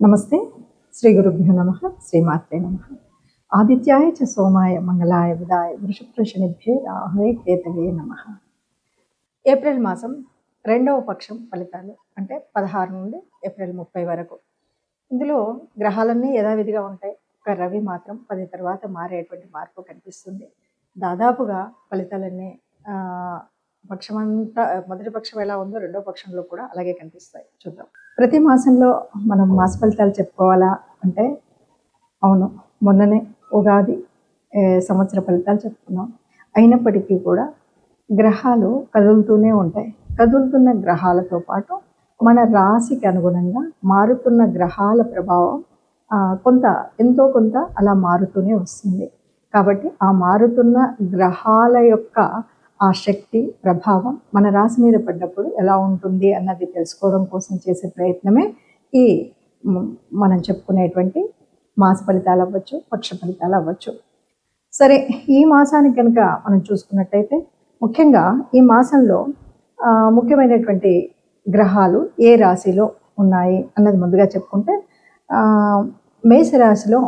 నమస్తే. శ్రీ గురుభ్యో నమః. శ్రీమాత్రే నమః. ఆదిత్యాయ చ సోమాయ మంగళాయ బుధాయ వృషభృషణిభ్యే రాహవే కేతవే నమః. ఏప్రిల్ మాసం 2వ పక్షం ఫలితాలు అంటే 16 నుండి ఏప్రిల్ 30 వరకు. ఇందులో గ్రహాలన్నీ యథావిధిగా ఉంటాయి. ఒక రవి మాత్రం 10 తర్వాత మారేటువంటి మార్పు కనిపిస్తుంది. దాదాపుగా ఫలితాలన్నీ పక్షమంతా మొదటి పక్షం ఎలా ఉందో రెండో పక్షంలో కూడా అలాగే కనిపిస్తాయి. చూద్దాం. ప్రతి మాసంలో మనం మాస ఫలితాలు చెప్పుకోవాలా అంటే అవును, మొన్ననే ఉగాది సంవత్సర ఫలితాలు చెప్పుకున్నాం. అయినప్పటికీ కూడా గ్రహాలు కదులుతూనే ఉంటాయి. కదులుతున్న గ్రహాలతో పాటు మన రాశికి అనుగుణంగా మారుతున్న గ్రహాల ప్రభావం ఎంతో కొంత అలా మారుతూనే వస్తుంది. కాబట్టి ఆ మారుతున్న గ్రహాల యొక్క ఆ శక్తి ప్రభావం మన రాశి మీద పడ్డప్పుడు ఎలా ఉంటుంది అన్నది తెలుసుకోవడం కోసం చేసే ప్రయత్నమే ఈ మనం చెప్పుకునేటువంటి మాస ఫలితాలు అవ్వచ్చు, పక్ష ఫలితాలు అవ్వచ్చు. సరే, ఈ మాసానికి కనుక మనం చూసుకున్నట్టయితే ముఖ్యంగా ఈ మాసంలో ముఖ్యమైనటువంటి గ్రహాలు ఏ రాశిలో ఉన్నాయి అన్నది ముందుగా చెప్పుకుంటే మేషరాశిలో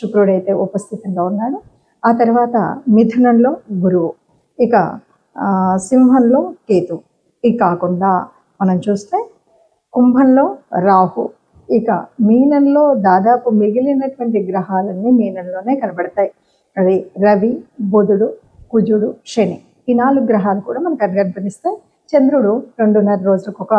శుక్రుడైతే ఉపస్థితంగా ఉన్నాడు. ఆ తర్వాత మిథునంలో గురువు, ఇక సింహంలో కేతు, ఇక కాకుండా మనం చూస్తే కుంభంలో రాహు, ఇక మీనంలో దాదాపు మిగిలినటువంటి గ్రహాలన్నీ మీనంలోనే కనబడతాయి. అది రవి, బుధుడు, కుజుడు, శని, ఈ 4 గ్రహాలు కూడా మనకు కనిపిస్తాయి. చంద్రుడు 2.5 రోజులకు ఒక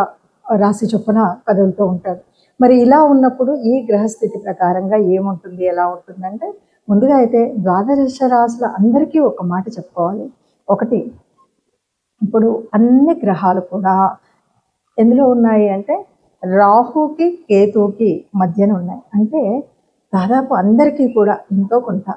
రాశి చొప్పున కదులుతూ ఉంటాడు. మరి ఇలా ఉన్నప్పుడు ఈ గ్రహస్థితి ప్రకారంగా ఏముంటుంది, ఎలా ఉంటుందంటే ముందుగా అయితే ద్వాదశ రాశుల అందరికీ ఒక మాట చెప్పుకోవాలి. ఒకటి, ఇప్పుడు అన్ని గ్రహాలు కూడా ఎందులో ఉన్నాయి అంటే రాహుకి కేతుకి మధ్యన ఉన్నాయి. అంటే దాదాపు అందరికీ కూడా ఎంతో కొంత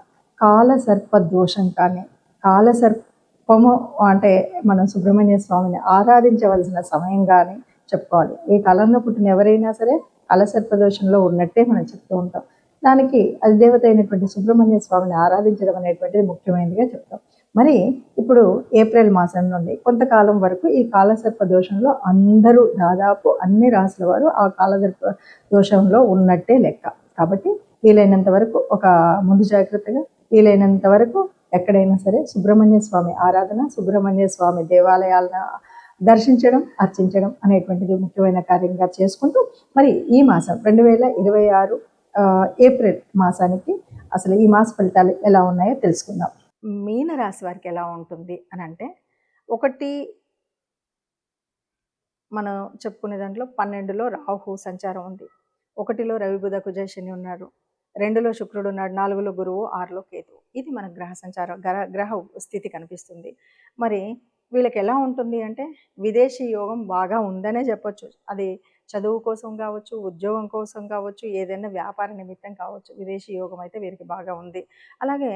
కాలసర్ప దోషం కానీ, కాలసర్పము అంటే మనం సుబ్రహ్మణ్య స్వామిని ఆరాధించవలసిన సమయం కానీ చెప్పుకోవాలి. ఈ కాలంలో పుట్టిన ఎవరైనా సరే కాలసర్ప దోషంలో ఉన్నట్టే మనం చెప్తూ ఉంటాం. దానికి అధిదేవత అయినటువంటి సుబ్రహ్మణ్య స్వామిని ఆరాధించడం అనేటువంటిది ముఖ్యమైనదిగా చెప్తాం. మరి ఇప్పుడు ఏప్రిల్ మాసం నుండి కొంతకాలం వరకు ఈ కాలసర్ప దోషంలో అందరూ దాదాపు అన్ని రాశుల వారు ఆ కాలసర్ప దోషంలో ఉన్నట్టే లెక్క. కాబట్టి వీలైనంత వరకు ఒక ముందు జాగ్రత్తగా వీలైనంత వరకు ఎక్కడైనా సరే సుబ్రహ్మణ్య స్వామి ఆరాధన, సుబ్రహ్మణ్య స్వామి దేవాలయాలను దర్శించడం, అర్చించడం అనేటువంటిది ముఖ్యమైన కార్యంగా చేసుకుంటూ మరి ఈ మాసం 2026 ఏప్రిల్ మాసానికి అసలు ఈ మాస ఫలితాలు ఎలా ఉన్నాయో తెలుసుకుందాం. మీన రాశి వారికి ఎలా ఉంటుంది అని అంటే, ఒకటి మనం చెప్పుకునే దాంట్లో 12లో రాహు సంచారం ఉంది, 1లో రవి బుధ కుజ శని ఉన్నారు, 2లో శుక్రుడు ఉన్నాడు, 4లో గురువు, 6లో కేతు. ఇది మన గ్రహ సంచారం, గ్రహ స్థితి కనిపిస్తుంది. మరి వీళ్ళకి ఎలా ఉంటుంది అంటే విదేశీ యోగం బాగా ఉందనే చెప్పొచ్చు. అది చదువు కోసం కావచ్చు, ఉద్యోగం కోసం కావచ్చు, ఏదైనా వ్యాపార నిమిత్తం కావచ్చు, విదేశీ యోగం అయితే వీరికి బాగా ఉంది. అలాగే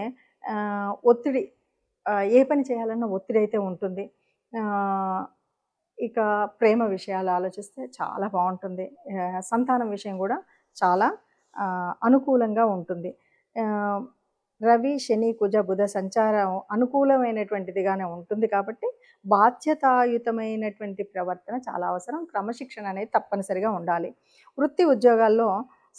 ఒత్తిడి, ఏ పని చేయాలన్నా ఒత్తిడి అయితే ఉంటుంది. ఇక ప్రేమ విషయాలు ఆలోచిస్తే చాలా బాగుంటుంది. సంతానం విషయం కూడా చాలా అనుకూలంగా ఉంటుంది. రవి, శని, కుజ, బుధ సంచారం అనుకూలమైనటువంటిదిగానే ఉంటుంది. కాబట్టి బాధ్యతాయుతమైనటువంటి ప్రవర్తన చాలా అవసరం. క్రమశిక్షణ అనేది తప్పనిసరిగా ఉండాలి. వృత్తి ఉద్యోగాల్లో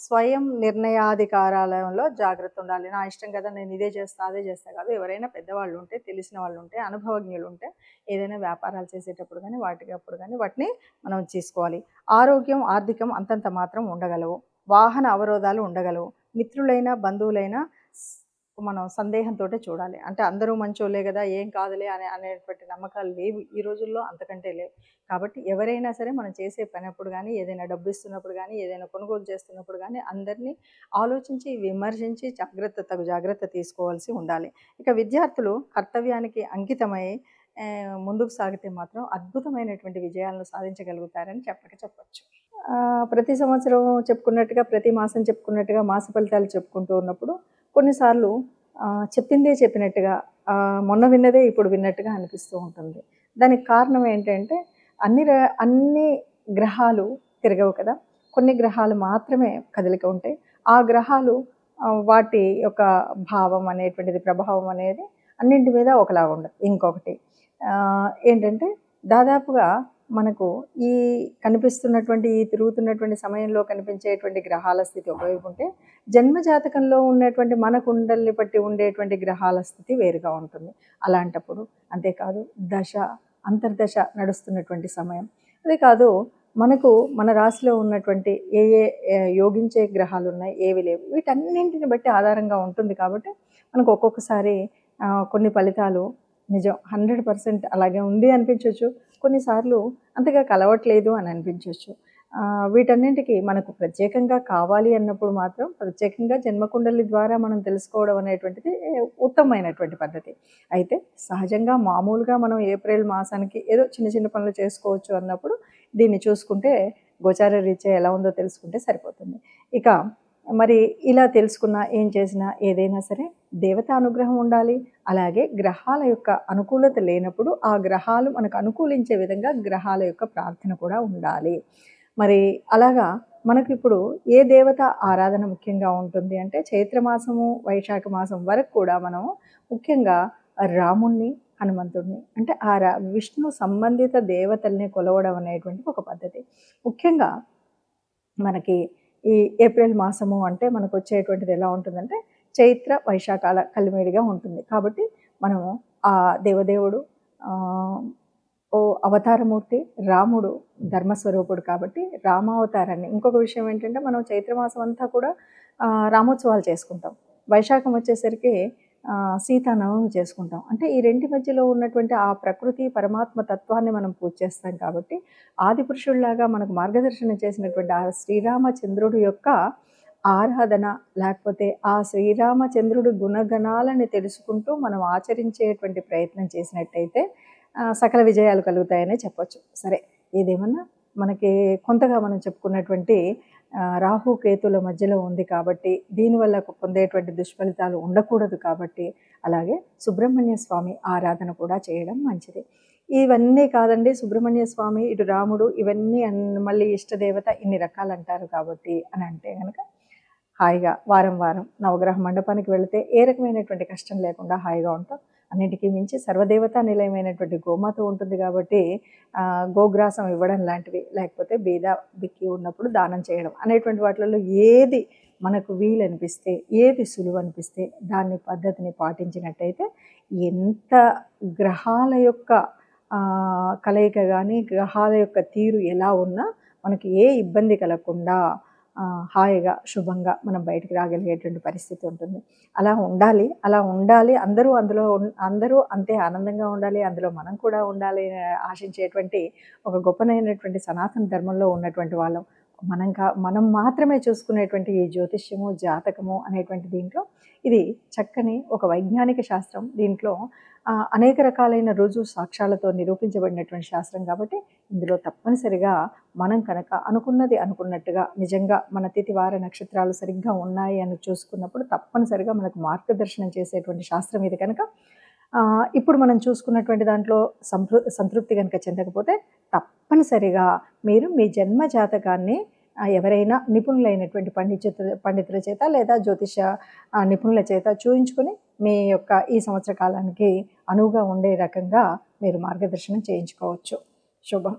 స్వయం నిర్ణయాధికారాలలో జాగ్రత్త ఉండాలి. నా ఇష్టం కదా, నేను ఇదే చేస్తా అదే చేస్తా కాదు. ఎవరైనా పెద్దవాళ్ళు ఉంటే, తెలిసిన వాళ్ళు ఉంటే, అనుభవజ్ఞులు ఉంటే ఏదైనా వ్యాపారాలు చేసేటప్పుడు కానీ వాటికప్పుడు కానీ వాటిని మనం చేసుకోవాలి. ఆరోగ్యం, ఆర్థికం అంతంత మాత్రం ఉండగలవు. వాహన అవరోధాలు ఉండగలవు. మిత్రులైనా బంధువులైనా మనం సందేహంతో చూడాలి. అంటే అందరూ మంచోళ్ళే కదా, ఏం కాదులే అనేటువంటి నమ్మకాలు లేవు ఈ రోజుల్లో, అంతకంటే లేవు. కాబట్టి ఎవరైనా సరే మనం చేసే పని అప్పుడు కానీ, ఏదైనా డబ్బు ఇస్తున్నప్పుడు కానీ, ఏదైనా కొనుగోలు చేస్తున్నప్పుడు కానీ అందరినీ ఆలోచించి విమర్శించి తగు జాగ్రత్త తీసుకోవాల్సి ఉండాలి. ఇక విద్యార్థులు కర్తవ్యానికి అంకితమై ముందుకు సాగితే మాత్రం అద్భుతమైనటువంటి విజయాలను సాధించగలుగుతారని చెప్పచ్చు. ప్రతి సంవత్సరం చెప్పుకున్నట్టుగా, ప్రతి మాసం చెప్పుకున్నట్టుగా మాస ఫలితాలు చెప్పుకుంటూ ఉన్నప్పుడు కొన్నిసార్లు చెప్పిందే చెప్పినట్టుగా, మొన్న విన్నదే ఇప్పుడు విన్నట్టుగా అనిపిస్తూ ఉంటుంది. దానికి కారణం ఏంటంటే అన్ని గ్రహాలు తిరగవు కదా, కొన్ని గ్రహాలు మాత్రమే కదలిక ఉంటాయి. ఆ గ్రహాలు వాటి యొక్క భావం అనేటువంటిది, ప్రభావం అనేది అన్నింటి మీద ఒకలా ఉండదు. ఇంకొకటి ఏంటంటే దాదాపుగా మనకు ఈ కనిపిస్తున్నటువంటి ఈ తిరుగుతున్నటువంటి సమయంలో కనిపించేటువంటి గ్రహాల స్థితి ఒకవైపు ఉంటే, జన్మ జాతకంలో ఉన్నటువంటి మన కుండల్ని బట్టి ఉండేటువంటి గ్రహాల స్థితి వేరుగా ఉంటుంది. అలాంటప్పుడు అంతేకాదు దశ, అంతర్దశ నడుస్తున్నటువంటి సమయం. అదే కాదు మనకు మన రాశిలో ఉన్నటువంటి ఏ ఏ యోగించే గ్రహాలు ఉన్నాయి, ఏవి లేవు, వీటన్నింటిని బట్టి ఆధారంగా ఉంటుంది కాబట్టి మనకు ఒక్కొక్కసారి కొన్ని ఫలితాలు నిజం 100% అలాగే ఉంది అనిపించవచ్చు. కొన్నిసార్లు అంతగా కలవట్లేదు అని అనిపించవచ్చు. వీటన్నింటికి మనకు ప్రత్యేకంగా కావాలి అన్నప్పుడు మాత్రం ప్రత్యేకంగా జన్మకుండలి ద్వారా మనం తెలుసుకోవడం అనేటువంటిది ఉత్తమమైనటువంటి పద్ధతి. అయితే సహజంగా మామూలుగా మనం ఏప్రిల్ మాసానికి ఏదో చిన్న చిన్న పనులు చేసుకోవచ్చు అన్నప్పుడు దీన్ని చూసుకుంటే గోచార రీత్యా ఎలా ఉందో తెలుసుకుంటే సరిపోతుంది. ఇక మరి ఇలా తెలుసుకున్నా, ఏం చేసినా, ఏదైనా సరే దేవత అనుగ్రహం ఉండాలి. అలాగే గ్రహాల యొక్క అనుకూలత లేనప్పుడు ఆ గ్రహాలు మనకు అనుకూలించే విధంగా గ్రహాల యొక్క ప్రార్థన కూడా ఉండాలి. మరి అలాగా మనకిప్పుడు ఏ దేవత ఆరాధన ముఖ్యంగా ఉంటుంది అంటే, చైత్రమాసము వైశాఖ మాసం వరకు కూడా మనం ముఖ్యంగా రాముణ్ణి, హనుమంతుడిని అంటే విష్ణు సంబంధిత దేవతల్ని కొలవడం అనేటువంటిది ఒక పద్ధతి. ముఖ్యంగా మనకి ఈ ఏప్రిల్ మాసము అంటే మనకు వచ్చేటువంటిది ఎలా ఉంటుందంటే, చైత్ర వైశాఖాల కలిమిడిగా ఉంటుంది. కాబట్టి మనము ఆ దేవదేవుడు ఓ అవతారమూర్తి రాముడు ధర్మస్వరూపుడు కాబట్టి రామావతారాన్ని, ఇంకొక విషయం ఏంటంటే మనం చైత్రమాసం అంతా కూడా రామోత్సవాలు చేసుకుంటాం. వైశాఖం వచ్చేసరికి సీతానవమి చేసుకుంటాం. అంటే ఈ రెంటి మధ్యలో ఉన్నటువంటి ఆ ప్రకృతి పరమాత్మ తత్వాన్ని మనం పూజ చేస్తాం కాబట్టి ఆదిపురుషుల్లాగా మనకు మార్గదర్శనం చేసినటువంటి ఆ శ్రీరామచంద్రుడి యొక్క ఆరాధన, లేకపోతే ఆ శ్రీరామచంద్రుడి గుణగణాలని తెలుసుకుంటూ మనం ఆచరించేటువంటి ప్రయత్నం చేసినట్టయితే సకల విజయాలు కలుగుతాయనే చెప్పొచ్చు. సరే, ఏదేమన్నా మనకి కొంతగా మనం చెప్పుకున్నటువంటి రాహు కేతుల మధ్యలో ఉంది కాబట్టి దీనివల్ల పొందేటువంటి దుష్ఫలితాలు ఉండకూడదు కాబట్టి, అలాగే సుబ్రహ్మణ్య స్వామి ఆరాధన కూడా చేయడం మంచిది. ఇవన్నీ కాదండి, సుబ్రహ్మణ్య స్వామి, ఇటు రాముడు, ఇవన్నీ మళ్ళీ ఇష్టదేవత ఇన్ని రకాలు అంటారు కాబట్టి అని అంటే కనుక హాయిగా వారం వారం నవగ్రహ మండపానికి వెళితే ఏ రకమైనటువంటి కష్టం లేకుండా హాయిగా ఉంటాం. అన్నింటికీ మించి సర్వదేవతా నిలయమైనటువంటి గోమాత ఉంటుంది కాబట్టి గోగ్రాసం ఇవ్వడం లాంటివి, లేకపోతే బీద బిక్కి ఉన్నప్పుడు దానం చేయడం అనేటువంటి వాటిలలో ఏది మనకు వీలనిపిస్తే, ఏది సులువు అనిపిస్తే దాన్ని పద్ధతిని పాటించినట్టయితే ఎంత గ్రహాల యొక్క కలయిక కానీ, గ్రహాల యొక్క తీరు ఎలా ఉన్నా మనకి ఏ ఇబ్బంది కలగకుండా హాయిగా శుభంగా మనం బయటికి రాగలిగేటువంటి పరిస్థితి ఉంటుంది. అలా ఉండాలి. అందరూ అంతే ఆనందంగా ఉండాలి, అందులో మనం కూడా ఉండాలి ఆశించేటువంటి ఒక గొప్పనైనటువంటి సనాతన ధర్మంలో ఉన్నటువంటి వాళ్ళం. మనం మాత్రమే చూసుకునేటువంటి ఈ జ్యోతిష్యము, జాతకము అనేటువంటి దీంట్లో ఇది చక్కని ఒక వైజ్ఞానిక శాస్త్రం. దీంట్లో అనేక రకాలైన రుజువు సాక్ష్యాలతో నిరూపించబడినటువంటి శాస్త్రం కాబట్టి ఇందులో తప్పనిసరిగా మనం కనుక అనుకున్నది అనుకున్నట్టుగా నిజంగా మన తిథి వార నక్షత్రాలు సరిగ్గా ఉన్నాయి అని చూసుకున్నప్పుడు తప్పనిసరిగా మనకు మార్గదర్శనం చేసేటువంటి శాస్త్రం ఇది కనుక ఇప్పుడు మనం చూసుకున్నటువంటి దాంట్లో సంతృప్తి కనుక చెందకపోతే తప్పనిసరిగా మీరు మీ జన్మ జాతకాన్ని ఎవరైనా నిపుణులైనటువంటి పండితుల చేత లేదా జ్యోతిష నిపుణుల చేత చూయించుకొని మీ యొక్క ఈ సంవత్సర కాలానికి అనువుగా ఉండే రకంగా మీరు మార్గదర్శనం చేయించుకోవచ్చు. శుభం.